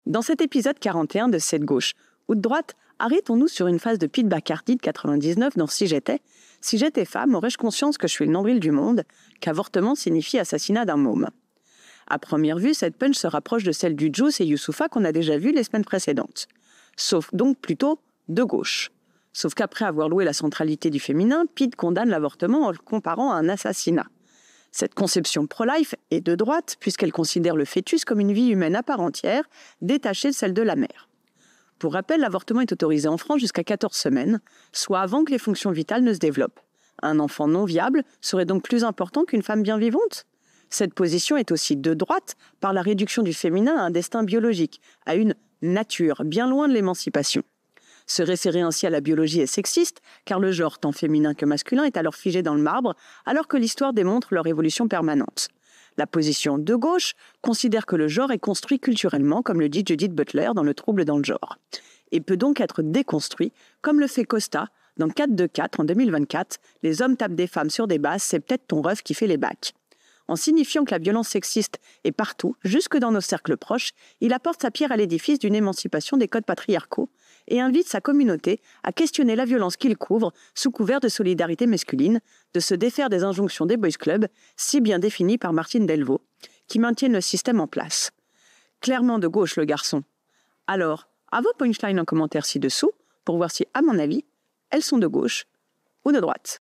Dans cet épisode 41 de C'est de gauche ou de droite, arrêtons-nous sur une phrase de Pete Bacardi de 99 dans Si j'étais femme, aurais-je conscience que je suis le nombril du monde, qu'avortement signifie assassinat d'un môme. À première vue, cette punch se rapproche de celle du Juice et Youssoupha qu'on a déjà vu les semaines précédentes. Sauf donc plutôt de gauche. Sauf qu'après avoir loué la centralité du féminin, Pete condamne l'avortement en le comparant à un assassinat. Cette conception pro-life est de droite puisqu'elle considère le fœtus comme une vie humaine à part entière, détachée de celle de la mère. Pour rappel, l'avortement est autorisé en France jusqu'à 14 semaines, soit avant que les fonctions vitales ne se développent. Un enfant non viable serait donc plus important qu'une femme bien vivante ? Cette position est aussi de droite par la réduction du féminin à un destin biologique, à une nature bien loin de l'émancipation. Se référer ainsi à la biologie est sexiste, car le genre tant féminin que masculin est alors figé dans le marbre, alors que l'histoire démontre leur évolution permanente. La position de gauche considère que le genre est construit culturellement, comme le dit Judith Butler dans Le trouble dans le genre, et peut donc être déconstruit, comme le fait Costa dans 4-2-4 en 2024, « Les hommes tapent des femmes sur des basses, c'est peut-être ton ref qui fait les bacs ». En signifiant que la violence sexiste est partout, jusque dans nos cercles proches, il apporte sa pierre à l'édifice d'une émancipation des codes patriarcaux et invite sa communauté à questionner la violence qu'il couvre sous couvert de solidarité masculine, de se défaire des injonctions des boys clubs, si bien définies par Martine Delvaux, qui maintiennent le système en place. Clairement de gauche, le garçon. Alors, à vos punchlines en commentaire ci-dessous, pour voir si, à mon avis, elles sont de gauche ou de droite.